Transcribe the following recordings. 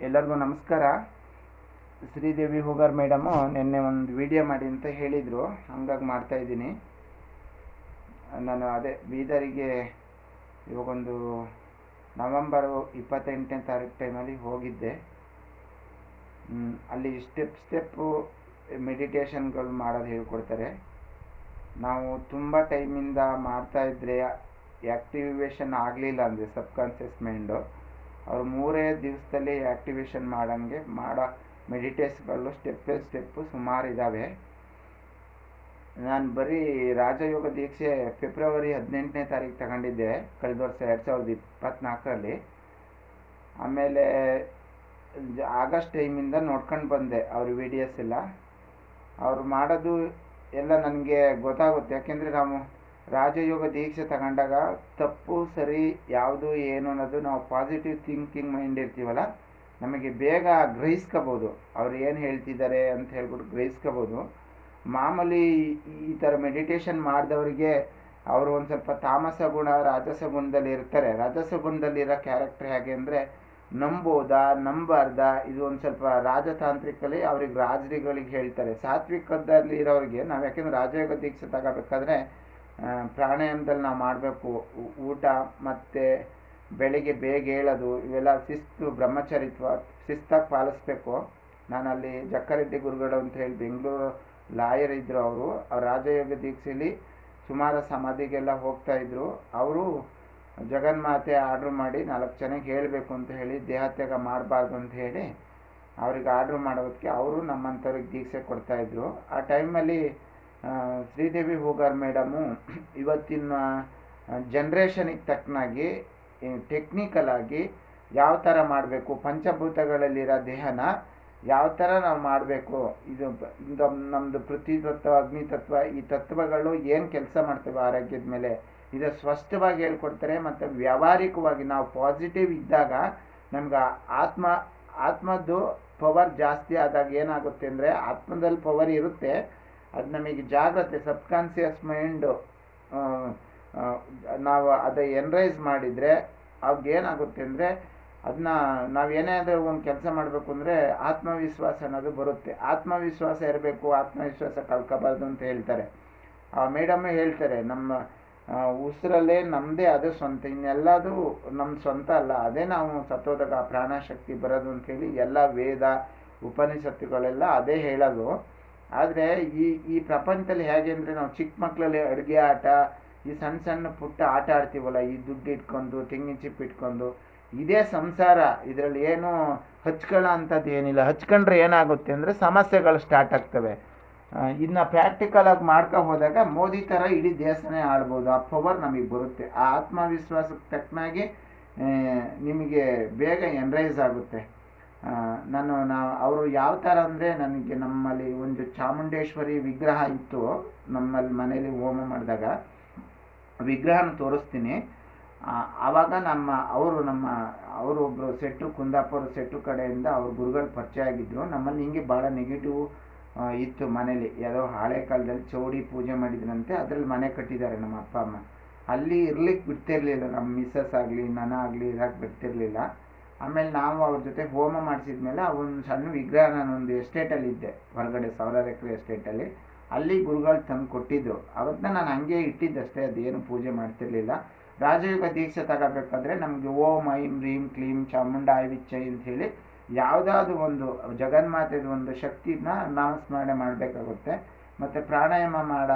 ಎಲ್ಲರಿಗೂ ನಮಸ್ಕಾರ. ಶ್ರೀದೇವಿ ಹೂಗಾರ್ ಮೇಡಮು ನಿನ್ನೆ ಒಂದು ವಿಡಿಯೋ ಮಾಡಿ ಅಂತ ಹೇಳಿದರು, ಹಂಗಾಗಿ ಮಾಡ್ತಾಯಿದ್ದೀನಿ. ನಾನು ಅದೇ ಬೀದರಿಗೆ ಇವಾಗೊಂದು ನವಂಬರು 28ನೇ ತಾರೀಕು ಟೈಮಲ್ಲಿ ಹೋಗಿದ್ದೆ. ಅಲ್ಲಿ ಸ್ಟೆಪ್ಪು ಮೆಡಿಟೇಷನ್ಗಳು ಮಾಡೋದು ಹೇಳ್ಕೊಡ್ತಾರೆ. ನಾವು ತುಂಬ ಟೈಮಿಂದ ಮಾಡ್ತಾಯಿದ್ರೆ ಆ್ಯಕ್ಟಿವೇಶನ್ ಆಗಲಿಲ್ಲ ಅಂದರೆ ಸಬ್ಕಾನ್ಷಿಯಸ್ ಮೈಂಡು, ಅವರು 3 ದಿವಸದಲ್ಲಿ ಆ್ಯಕ್ಟಿವೇಶನ್ ಮಾಡೋ ಮೆಡಿಟೇಷನ್ಗಳು ಸ್ಟೆಪ್ಪು ಸುಮಾರು ಇದ್ದಾವೆ. ನಾನು ಬರೀ ರಾಜಯೋಗ ದೀಕ್ಷೆ ಫೆಬ್ರವರಿ 18ನೇ ತಾರೀಕು ತಗೊಂಡಿದ್ದೆ, ಕಳೆದ ವರ್ಷ 2024ರಲ್ಲಿ. ಆಮೇಲೆ ಆಗಸ್ಟ್ ಟೈಮಿಂದ ನೋಡ್ಕೊಂಡು ಬಂದೆ ಅವ್ರ ವಿಡಿಯೋಸ್ ಎಲ್ಲ. ಅವ್ರು ಮಾಡೋದು ಎಲ್ಲ ನನಗೆ ಗೊತ್ತಾಗುತ್ತೆ. ಯಾಕೆಂದರೆ ನಾವು ರಾಜಯೋಗ ದೀಕ್ಷೆ ತಗೊಂಡಾಗ ತಪ್ಪು ಸರಿ ಯಾವುದು ಏನು ಅನ್ನೋದು ನಾವು ಪಾಸಿಟಿವ್ ಥಿಂಕಿಂಗ್ ಮೈಂಡ್ ಇರ್ತೀವಲ್ಲ, ನಮಗೆ ಬೇಗ ಗ್ರಹಿಸ್ಕೋಬೋದು. ಅವ್ರು ಏನು ಹೇಳ್ತಿದ್ದಾರೆ ಅಂತ ಹೇಳ್ಬಿಟ್ಟು ಗ್ರಹಿಸ್ಕೋಬೋದು. ಮಾಮೂಲಿ ಈ ಥರ ಮೆಡಿಟೇಷನ್ ಮಾಡಿದವರಿಗೆ ಅವರು ಒಂದು ಸ್ವಲ್ಪ ತಾಮಸ ಗುಣ ರಾಜಸ ಗುಣದಲ್ಲಿ ಇರ್ತಾರೆ. ರಾಜಸ ಗುಣದಲ್ಲಿರೋ ಕ್ಯಾರೆಕ್ಟರ್ ಹೇಗೆ ಅಂದರೆ ನಂಬೋದಾ ನಂಬಾರ್ದಾ, ಇದು ಒಂದು ಸ್ವಲ್ಪ ರಾಜತಾಂತ್ರಿಕಲ್ಲಿ ಅವ್ರಿಗೆ ರಾಜರುಗಳಿಗೆ ಹೇಳ್ತಾರೆ. ಸಾತ್ವಿಕದಲ್ಲಿ ಇರೋರಿಗೆ ನಾವು ಯಾಕೆಂದ್ರೆ ರಾಜಯೋಗ ದೀಕ್ಷೆ ತಗೋಬೇಕಾದ್ರೆ ಪ್ರಾಣಾಯಾಮದಲ್ಲಿ ನಾವು ಮಾಡಬೇಕು, ಊಟ ಮತ್ತು ಬೆಳಿಗ್ಗೆ ಬೇಗ ಹೇಳೋದು ಇವೆಲ್ಲ ಶಿಸ್ತು ಬ್ರಹ್ಮಚರಿತ್ವ ಶಿಸ್ತಾಗಿ ಪಾಲಿಸ್ಬೇಕು. ನಾನಲ್ಲಿ ಜಕ್ಕಾರೆಡ್ಡಿ ಗುರುಗಳು ಅಂತ ಹೇಳಿ ಬೆಂಗಳೂರು ಲಾಯರ್ ಇದ್ದರು. ಅವ್ರ ರಾಜಯೋಗ ದೀಕ್ಷೆಯಲ್ಲಿ ಸುಮಾರು ಸಮಾಧಿಗೆಲ್ಲ ಹೋಗ್ತಾಯಿದ್ರು. ಅವರು ಜಗನ್ಮಾತೆ ಆರ್ಡ್ರ್ ಮಾಡಿ 4 ಜನಕ್ಕೆ ಹೇಳಬೇಕು ಅಂತ ಹೇಳಿ, ದೇಹತ್ಯಾಗ ಮಾಡಬಾರ್ದು ಅಂತ ಹೇಳಿ ಅವ್ರಿಗೆ ಆರ್ಡ್ರ್ ಮಾಡೋದಕ್ಕೆ ಅವರು ನಮ್ಮಂಥವ್ರಿಗೆ ದೀಕ್ಷೆ ಕೊಡ್ತಾಯಿದ್ರು. ಆ ಟೈಮಲ್ಲಿ ಶ್ರೀದೇವಿ ಹೂಗಾರ್ ಮೇಡಮು ಇವತ್ತಿನ ಜನ್ರೇಷನಿಗೆ ತಕ್ಕನಾಗಿ ಟೆಕ್ನಿಕಲ್ ಆಗಿ ಯಾವ ಥರ ಮಾಡಬೇಕು, ಪಂಚಭೂತಗಳಲ್ಲಿರೋ ದೇಹನ ಯಾವ ಥರ ನಾವು ಮಾಡಬೇಕು, ಇದು ನಮ್ಮದು ಪೃಥ್ವಿ ತತ್ವ ಅಗ್ನಿ ತತ್ವ ಈ ತತ್ವಗಳು ಏನು ಕೆಲಸ ಮಾಡ್ತೇವೆ ಆರೋಗ್ಯದ ಮೇಲೆ ಇದು ಸ್ಪಷ್ಟವಾಗಿ ಹೇಳ್ಕೊಡ್ತಾರೆ. ಮತ್ತು ವ್ಯಾವಹಾರಿಕವಾಗಿ ನಾವು ಪಾಸಿಟಿವ್ ಇದ್ದಾಗ ನಮ್ಗೆ ಆತ್ಮದ್ದು ಪವರ್ ಜಾಸ್ತಿ ಆದಾಗ ಏನಾಗುತ್ತೆ ಅಂದರೆ, ಆತ್ಮದಲ್ಲಿ ಪವರ್ ಇರುತ್ತೆ, ಅದು ನಮಗೆ ಜಾಗ್ರತೆ ಸಬ್ಕಾನ್ಷಿಯಸ್ ಮೈಂಡು ನಾವು ಅದು ಎನ್ರೈಸ್ ಮಾಡಿದರೆ ಅವಾಗ ಏನಾಗುತ್ತೆ ಅಂದರೆ, ಅದನ್ನ ನಾವು ಏನಾದರೂ ಒಂದು ಕೆಲಸ ಮಾಡಬೇಕು ಅಂದರೆ ಆತ್ಮವಿಶ್ವಾಸ ಅನ್ನೋದು ಬರುತ್ತೆ. ಆತ್ಮವಿಶ್ವಾಸ ಇರಬೇಕು, ಆತ್ಮವಿಶ್ವಾಸ ಕಳ್ಕೋಬಾರ್ದು ಅಂತ ಹೇಳ್ತಾರೆ. ಆ ಮೇಡಮ್ಮೇ ಹೇಳ್ತಾರೆ, ನಮ್ಮ ಉಸಿರಲ್ಲೇ ನಮ್ಮದೇ ಅದು ಸ್ವಂತ, ಇನ್ನೆಲ್ಲದು ನಮ್ಮ ಸ್ವಂತ ಅಲ್ಲ, ಅದೇ ನಾವು ಸತ್ತೋದಾಗ ಪ್ರಾಣಶಕ್ತಿ ಬರೋದು ಅಂಥೇಳಿ ಎಲ್ಲ ವೇದ ಉಪನಿಷತ್ತುಗಳೆಲ್ಲ ಅದೇ ಹೇಳೋದು. ಆದರೆ ಈ ಪ್ರಪಂಚದಲ್ಲಿ ಹೇಗೆ ಅಂದರೆ, ನಾವು ಚಿಕ್ಕ ಮಕ್ಕಳಲ್ಲಿ ಅಡುಗೆ ಆಟ ಈ ಸಣ್ಣ ಪುಟ್ಟ ಆಟ ಆಡ್ತೀವಲ್ಲ, ಈ ದುಡ್ಡು ಇಟ್ಕೊಂಡು ತೆಂಗಿನ ಚಿಪ್ ಇಟ್ಕೊಂಡು, ಇದೇ ಸಂಸಾರ. ಇದರಲ್ಲಿ ಏನು ಹಚ್ಕೊಳ್ಳೋ ಅಂಥದ್ದು ಏನಿಲ್ಲ. ಹಚ್ಕೊಂಡ್ರೆ ಏನಾಗುತ್ತೆ ಅಂದರೆ ಸಮಸ್ಯೆಗಳು ಸ್ಟಾರ್ಟ್ ಆಗ್ತವೆ. ಇನ್ನು ಪ್ರಾಕ್ಟಿಕಲಾಗಿ ಮಾಡ್ಕೊ ಹೋದಾಗ ಮೋದಿ ಥರ ಇಡೀ ದೇಶನೇ ಆಳ್ಬೋದು. ಆ ಪವರ್ ನಮಗೆ ಬರುತ್ತೆ. ಆ ಆತ್ಮವಿಶ್ವಾಸಕ್ಕೆ ತಕ್ಕನಾಗಿ ನಿಮಗೆ ಬೇಗ ಎನ್ರೈಸ್ ಆಗುತ್ತೆ. ಅವರು ಯಾವ ಥರ ಅಂದರೆ, ನನಗೆ ನಮ್ಮಲ್ಲಿ ಒಂದು ಚಾಮುಂಡೇಶ್ವರಿ ವಿಗ್ರಹ ಇತ್ತು ನಮ್ಮಲ್ಲಿ ಮನೇಲಿ ಹೋಮ ಮಾಡಿದಾಗ, ವಿಗ್ರಹನ ತೋರಿಸ್ತೀನಿ. ಆವಾಗ ಅವರು ಒಬ್ಬರು ಸೆಟ್ರು ಕುಂದಾಪುರ ಸೆಟ್ರು ಕಡೆಯಿಂದ ಅವ್ರ ಗುರುಗಳು ಪರಿಚಯ ಆಗಿದ್ದರು. ನಮ್ಮಲ್ಲಿ ಹಿಂಗೆ ಭಾಳ ನೆಗೆಟಿವ್ ಇತ್ತು ಮನೇಲಿ. ಯಾವುದೋ ಹಳೆ ಕಾಲದಲ್ಲಿ ಚೌಡಿ ಪೂಜೆ ಮಾಡಿದ್ರಂತೆ, ಅದರಲ್ಲಿ ಮನೆ ಕಟ್ಟಿದ್ದಾರೆ ನಮ್ಮ ಅಪ್ಪ ಅಮ್ಮ. ಅಲ್ಲಿ ಇರ್ಲಿಕ್ಕೆ ಬಿಡ್ತಿರ್ಲಿಲ್ಲ, ನಮ್ಮ ಮಿಸ್ಸಸ್ ಆಗಲಿ ನಾನಾಗಲಿ ಇರೋಕ್ಕೆ ಬಿಡ್ತಿರ್ಲಿಲ್ಲ. ಆಮೇಲೆ ನಾವು ಅವ್ರ ಜೊತೆ ಹೋಮ ಮಾಡಿಸಿದ್ಮೇಲೆ ಒಂದು ಸಣ್ಣ ವಿಗ್ರಹ ನಾನೊಂದು ಎಸ್ಟೇಟಲ್ಲಿ ಇದ್ದೆ, ಹೊರಗಡೆ 1000 ಎಕರೆ ಎಸ್ಟೇಟಲ್ಲಿ. ಅಲ್ಲಿ ಗುರುಗಳು ತಂದು ಕೊಟ್ಟಿದ್ದರು. ಅವತ್ತನ್ನ ನಾನು ಹಾಗೆ ಇಟ್ಟಿದ್ದಷ್ಟೇ, ಅದೇನು ಪೂಜೆ ಮಾಡ್ತಿರ್ಲಿಲ್ಲ. ರಾಜಯೋಗ ದೀಕ್ಷೆ ತಗೋಬೇಕಾದ್ರೆ ನಮಗೆ ಓಂ ಐಂ ರೀಂ ಕ್ಲೀಂ ಚಾಮುಂಡಾಯ ವಿಚ್ಚೈ ಅಂಥೇಳಿ ಯಾವುದಾದ್ರು ಒಂದು ಜಗನ್ಮಾತೆದು ಒಂದು ಶಕ್ತಿನ ನಾಮಸ್ಮರಣೆ ಮಾಡಬೇಕಾಗುತ್ತೆ. ಮತ್ತು ಪ್ರಾಣಾಯಾಮ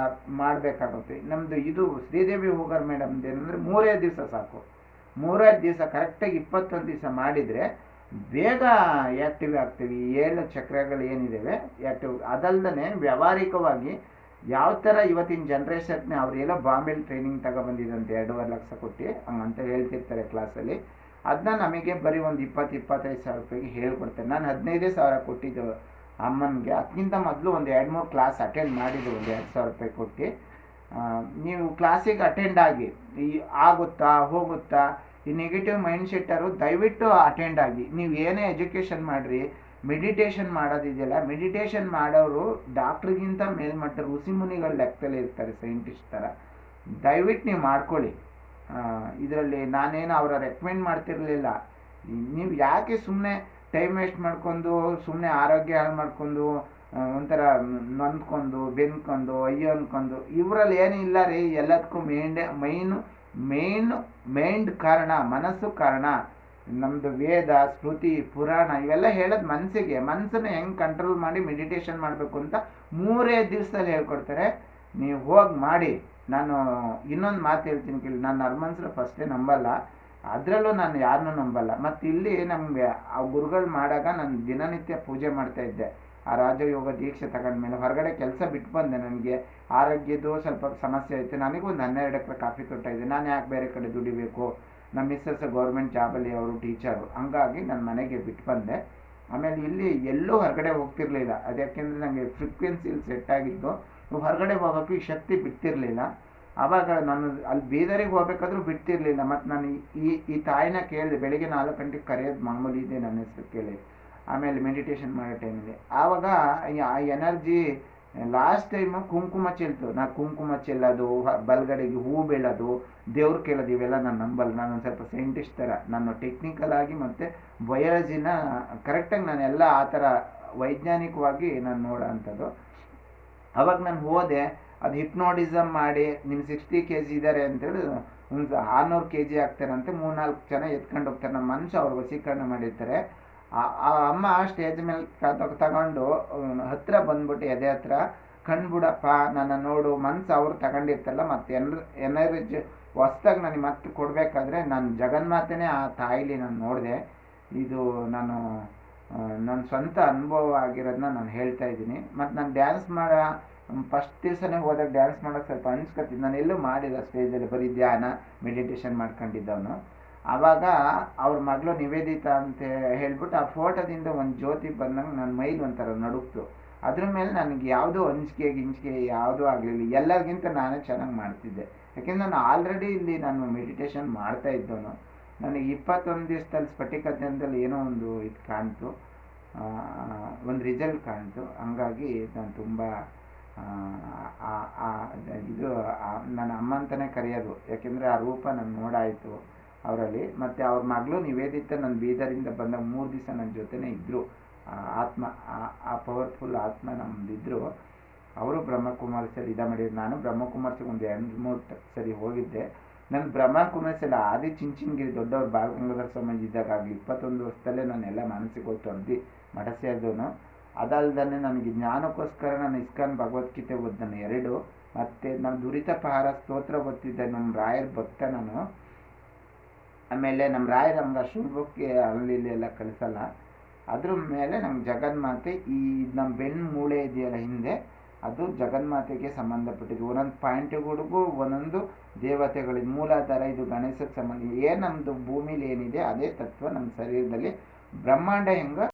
ಮಾಡಬೇಕಾಗುತ್ತೆ. ನಮ್ಮದು ಇದು ಶ್ರೀದೇವಿ ಹೂಗಾರ್ ಮೇಡಮ್ದು ಏನಂದರೆ 3 ದಿವಸ ಸಾಕು. 3 ದಿವಸ ಕರೆಕ್ಟಾಗಿ 21 ದಿವಸ ಮಾಡಿದರೆ ಬೇಗ ಆ್ಯಕ್ಟಿವ್ ಆಗ್ತೀವಿ. 7 ಚಕ್ರಗಳು ಏನಿದ್ದಾವೆ ಆ್ಯಕ್ಟಿವ್. ಅದಲ್ಲದೆ ವ್ಯಾವಹಾರಿಕವಾಗಿ ಯಾವ ಥರ ಇವತ್ತಿನ ಜನ್ರೇಷನ್ನೇ ಅವರೆಲ್ಲ ಬಾಂಬೆಲಿ ಟ್ರೈನಿಂಗ್ ತಗೊಬಂದಿದ್ದಂತೆ 2.5 ಲಕ್ಷ ಕೊಟ್ಟು ಹಂಗಂತ ಹೇಳ್ತಿರ್ತಾರೆ ಕ್ಲಾಸಲ್ಲಿ. ಅದನ್ನ ನಮಗೆ ಬರೀ ಒಂದು 20-25 ಸಾವಿರ ರೂಪಾಯಿಗೆ ಹೇಳ್ಕೊಡ್ತಾರೆ. ನಾನು 15,000 ಕೊಟ್ಟಿದ್ದು ಅಮ್ಮನಿಗೆ. ಅದಕ್ಕಿಂತ ಮೊದಲು ಒಂದು 2-3 ಕ್ಲಾಸ್ ಅಟೆಂಡ್ ಮಾಡಿದ್ದು, ಒಂದು 2,000 ರೂಪಾಯಿ ಕೊಟ್ಟು. ನೀವು ಕ್ಲಾಸಿಗೆ ಅಟೆಂಡ್ ಆಗಿ ಆಗುತ್ತಾ ಹೋಗುತ್ತಾ, ಈ ನೆಗೆಟಿವ್ ಮೈಂಡ್ ಸೆಟ್ಟರು ದಯವಿಟ್ಟು ಅಟೆಂಡ್ ಆಗಿ. ನೀವು ಏನೇ ಎಜುಕೇಷನ್ ಮಾಡಿರಿ, ಮೆಡಿಟೇಷನ್ ಮಾಡೋದಿದೆಯಲ್ಲ, ಮೆಡಿಟೇಷನ್ ಮಾಡೋರು ಡಾಕ್ಟ್ರಿಗಿಂತ ಮೇಲ್ಮಟ್ಟ ಋಷಿಮುನಿಗಳ ಲೆಕ್ಕದಲ್ಲಿ ಇರ್ತಾರೆ, ಸೈಂಟಿಸ್ಟ್ ಥರ. ದಯವಿಟ್ಟು ನೀವು ಮಾಡ್ಕೊಳ್ಳಿ. ಇದರಲ್ಲಿ ನಾನೇನು ಅವರ ರೆಕಮೆಂಡ್ ಮಾಡ್ತಿರಲಿಲ್ಲ. ನೀವು ಯಾಕೆ ಸುಮ್ಮನೆ ಟೈಮ್ ವೇಸ್ಟ್ ಮಾಡ್ಕೊಂಡು ಸುಮ್ಮನೆ ಆರೋಗ್ಯ ಹಾಳು ಮಾಡ್ಕೊಂಡು ಒಂಥರ ನೊಂದ್ಕೊಂಡು ಬೆನ್ಕೊಂಡು ಅಯ್ಯೋ ಅನ್ಕೊಂಡು ಇವರಲ್ಲಿ ಏನೂ ಇಲ್ಲ ರೀ. ಎಲ್ಲದಕ್ಕೂ ಮೈಂಡ್ ಕಾರಣ, ಮನಸ್ಸು ಕಾರಣ. ನಮ್ಮದು ವೇದ, ಸ್ಮೃತಿ, ಪುರಾಣ ಇವೆಲ್ಲ ಹೇಳೋದು ಮನಸ್ಸನ್ನ ಹೆಂಗೆ ಕಂಟ್ರೋಲ್ ಮಾಡಿ ಮೆಡಿಟೇಷನ್ ಮಾಡಬೇಕು ಅಂತ 3 ದಿವಸದಲ್ಲಿ ಹೇಳ್ಕೊಡ್ತಾರೆ. ನೀವು ಹೋಗಿ ಮಾಡಿ. ನಾನು ಇನ್ನೊಂದು ಮಾತು ಹೇಳ್ತೀನಿ ಕೇಳಿ, ನಾನು ನರ್ಮನ್ಸ್ರ ಫಸ್ಟೇ ನಂಬಲ್ಲ, ಅದರಲ್ಲೂ ನಾನು ಯಾರನ್ನೂ ನಂಬಲ್ಲ. ಮತ್ತು ಇಲ್ಲಿ ನಮಗೆ ಆ ಗುರುಗಳು ಮಾಡಾಗ ನಾನು ದಿನನಿತ್ಯ ಪೂಜೆ ಮಾಡ್ತಾಯಿದ್ದೆ. ಆ ರಾಜಯೋಗ ದೀಕ್ಷೆ ತಗೊಂಡ್ಮೇಲೆ ಹೊರಗಡೆ ಕೆಲಸ ಬಿಟ್ಟು ಬಂದೆ. ನನಗೆ ಆರೋಗ್ಯದ್ದು ಸ್ವಲ್ಪ ಸಮಸ್ಯೆ ಆಯಿತು. ನನಗೂ ಒಂದು 12 ಎಕರೆ ಕಾಫಿ ತೋಟ ಇದೆ. ನಾನು ಯಾಕೆ ಬೇರೆ ಕಡೆ ದುಡಿಬೇಕು? ನಮ್ಮ ಮಿಸ್ಸಸ್ ಗೌರ್ಮೆಂಟ್ ಜಾಬಲ್ಲಿ ಅವರು ಟೀಚರು. ಹಂಗಾಗಿ ನನ್ನ ಮನೆಗೆ ಬಿಟ್ಟು ಬಂದೆ. ಆಮೇಲೆ ಇಲ್ಲಿ ಎಲ್ಲೂ ಹೊರಗಡೆ ಹೋಗ್ತಿರ್ಲಿಲ್ಲ. ಅದು ಯಾಕೆಂದರೆ ನನಗೆ ಫ್ರೀಕ್ವೆನ್ಸಿಲಿ ಸೆಟ್ ಆಗಿದ್ದು, ಹೊರಗಡೆ ಹೋಗೋಕ್ಕೆ ಈ ಶಕ್ತಿ ಬಿಡ್ತಿರ್ಲಿಲ್ಲ. ಆವಾಗ ನಾನು ಅಲ್ಲಿ ಬೀದರಿಗೆ ಹೋಗ್ಬೇಕಾದ್ರೂ ಬಿಡ್ತಿರ್ಲಿಲ್ಲ. ಮತ್ತು ನಾನು ಈ ತಾಯಿನ ಕೇಳಿದೆ, ಬೆಳಿಗ್ಗೆ 4 ಗಂಟೆಗೆ ಕರೆಯೋದು ಮಾಮೂಲಿ ಇದೆ ನನ್ನ ಹೆಸರು ಕೇಳಿ. ಆಮೇಲೆ ಮೆಡಿಟೇಷನ್ ಮಾಡೋ ಟೈಮಲ್ಲಿ ಆವಾಗ ಆ ಎನರ್ಜಿ ಲಾಸ್ಟ್ ಟೈಮು ಕುಂಕುಮ ಚೆಲ್ತು. ನಾನು ಕುಂಕುಮ ಚೆಲ್ಲೋದು, ಬಲ್ಗಡೆಗೆ ಹೂ ಬೀಳೋದು, ದೇವ್ರು ಕೇಳೋದು ಇವೆಲ್ಲ ನಾನು ನಂಬಲ್ಲ. ನಾನು ಒಂದು ಸ್ವಲ್ಪ ಸೈಂಟಿಸ್ಟ್ ಥರ. ನಾನು ಟೆಕ್ನಿಕಲ್ ಆಗಿ ಮತ್ತು ಬಯಾಲಜಿನ ಕರೆಕ್ಟಾಗಿ ನಾನೆಲ್ಲ ಆ ಥರ ವೈಜ್ಞಾನಿಕವಾಗಿ ನಾನು ನೋಡೋ ಅಂಥದ್ದು. ಅವಾಗ ನಾನು ಹೋದೆ. ಅದು ಹಿಪ್ನೋಟಿಸಮ್ ಮಾಡಿ ನಿಮ್ಮ 60 kg ಇದ್ದಾರೆ ಅಂತೇಳಿ ಒಂದು 600 kg ಆಗ್ತಾರಂತೆ. 3-4 ಜನ ಎತ್ಕೊಂಡು ಹೋಗ್ತಾರೆ. ನಮ್ಮ ಮನುಷ್ಯ ಅವ್ರು ವಶೀಕರಣ ಮಾಡಿರ್ತಾರೆ. ಆ ಅಮ್ಮ ಸ್ಟೇಜ್ ಮೇಲೆ ತಗೊಂಡು ಹತ್ತಿರ ಬಂದ್ಬಿಟ್ಟು ಎದೆ ಹತ್ರ, ಕಣ್ಬಿಡಪ್ಪ ನನ್ನ ನೋಡು, ಮನ್ಸು ಅವ್ರು ತಗೊಂಡಿರ್ತಾರಲ್ಲ, ಮತ್ತು ಎನರ್ಜಿ ಹೊಸ್ದಾಗಿ ನನಗೆ ಮತ್ತೆ ಕೊಡಬೇಕಾದ್ರೆ ನಾನು ಜಗನ್ಮಾತೆನೇ ಆ ತಾಯಿಲಿ ನಾನು ನೋಡಿದೆ. ಇದು ನನ್ನ ಸ್ವಂತ ಅನುಭವ ಆಗಿರೋದನ್ನ ನಾನು ಹೇಳ್ತಾ ಇದ್ದೀನಿ. ಮತ್ತು ನಾನು ಡ್ಯಾನ್ಸ್ ಫಸ್ಟ್ ದಿವಸನೇ ಹೋದಾಗ ಡ್ಯಾನ್ಸ್ ಮಾಡೋಕ್ಕೆ ಸ್ವಲ್ಪ ಅನ್ಸ್ಕೊತಿದ್ದು. ನಾನು ಎಲ್ಲೂ ಮಾಡಿಲ್ಲ ಸ್ಟೇಜಲ್ಲಿ, ಬರೀ ಧ್ಯಾನ ಮೆಡಿಟೇಷನ್ ಮಾಡ್ಕೊಂಡಿದ್ದವನು. ಆವಾಗ ಅವ್ರ ಮಗಳು ನಿವೇದಿತಾ ಅಂತ ಹೇಳ್ಬಿಟ್ಟು ಆ ಫೋಟೋದಿಂದ ಒಂದು ಜ್ಯೋತಿ ಬಂದಂಗೆ ನನ್ನ ಮೈಲಿ ಒಂಥರ ನಡುಕ್ತು. ಅದ್ರ ಮೇಲೆ ನನಗೆ ಯಾವುದೋ ಗಿಂಚಿಕೆ ಯಾವುದೂ ಆಗಲಿಲ್ಲ. ಎಲ್ಲರಿಗಿಂತ ನಾನೇ ಚೆನ್ನಾಗಿ ಮಾಡ್ತಿದ್ದೆ. ಯಾಕೆಂದರೆ ನಾನು ಆಲ್ರೆಡಿ ಇಲ್ಲಿ ನಾನು ಮೆಡಿಟೇಷನ್ ಮಾಡ್ತಾ ಇದ್ದವನು. ನನಗೆ 21 ದಿವಸದಲ್ಲಿ ಸ್ಫಟಿಕ ದಿನದಲ್ಲಿ ಏನೋ ಒಂದು ಇದು ಕಾಣ್ತು, ಒಂದು ರಿಸಲ್ಟ್ ಕಾಣ್ತು. ಹಂಗಾಗಿ ನಾನು ತುಂಬ ಇದು ನನ್ನ ಅಮ್ಮ ಅಂತಲೇ ಕರೆಯೋದು. ಯಾಕೆಂದರೆ ಆ ರೂಪ ನಾನು ನೋಡಾಯಿತು ಅವರಲ್ಲಿ. ಮತ್ತು ಅವ್ರ ಮಗಳು ನಿವೇದಿತ ನನ್ನ ಬೀದರಿಂದ ಬಂದ 3 ದಿವಸ ನನ್ನ ಜೊತೆನೇ ಇದ್ದರು. ಆತ್ಮ, ಆ ಪವರ್ಫುಲ್ ಆತ್ಮ ನಮ್ಮದಿದ್ದರು. ಅವರು ಬ್ರಹ್ಮಕುಮಾರಿಸಲ್ಲಿ ಮಾಡಿದ್ರು. ನಾನು ಬ್ರಹ್ಮಕುಮಾರಿಸಿಗೆ ಒಂದು 2-3 ಸರಿ ಹೋಗಿದ್ದೆ. ನನ್ನ ಬ್ರಹ್ಮಕುಮಾರಿಸಲ್ಲಿ ಆದಿ ಚಿಂಚನಗಿರಿ ದೊಡ್ಡವ್ರು ಬಾಲಗಂಗಾಧರ ಸ್ವಾಮೀಜಿ ಇದ್ದಾಗಲಿ 21 ವರ್ಷದಲ್ಲೇ ನಾನೆಲ್ಲ ಮಾನಸಿಕ ತೊಡೆದು ಮಠ ಸೇರಿದವನು. ಅದಲ್ದೇ ನನಗೆ ಜ್ಞಾನಕ್ಕೋಸ್ಕರ ನಾನು ಇಸ್ಕಾನ್ ಭಗವದ್ಗೀತೆ ಓದಿದೆ 2. ಮತ್ತು ನಾನು ದುರಿತಪಹಾರ ಸ್ತೋತ್ರ ಓದ್ತಿದ್ದೆ. ನಮ್ಮ ರಾಯರ ಭಕ್ತ ನಾನು. ಆಮೇಲೆ ನಮ್ಮ ರಾಯರ ನಮ್ಗೆ ಶುಲ್ಬಕ್ಕೆ ಅಲ್ಲಿ ಎಲ್ಲ ಕಳಿಸಲ್ಲ. ಅದ್ರ ಮೇಲೆ ನಮ್ಮ ಜಗನ್ಮಾತೆ, ಈ ನಮ್ಮ ಬೆನ್ನು ಮೂಳೆ ಇದೆಯಲ್ಲ ಹಿಂದೆ, ಅದು ಜಗನ್ಮಾತೆಗೆ ಸಂಬಂಧಪಟ್ಟಿದ್ದು. ಒಂದೊಂದು ಪಾಯಿಂಟ್ಗಳಿಗೂ ಒಂದೊಂದು ದೇವತೆಗಳಿದ್ದು ಮೂಲಾಧಾರ. ಇದು ಗಣೇಶಕ್ಕೆ ಸಂಬಂಧ. ನಮ್ಮದು ಭೂಮಿಲಿ ಏನಿದೆ ಅದೇ ತತ್ವ ನಮ್ಮ ಶರೀರದಲ್ಲಿ. ಬ್ರಹ್ಮಾಂಡ ಹೆಂಗೆ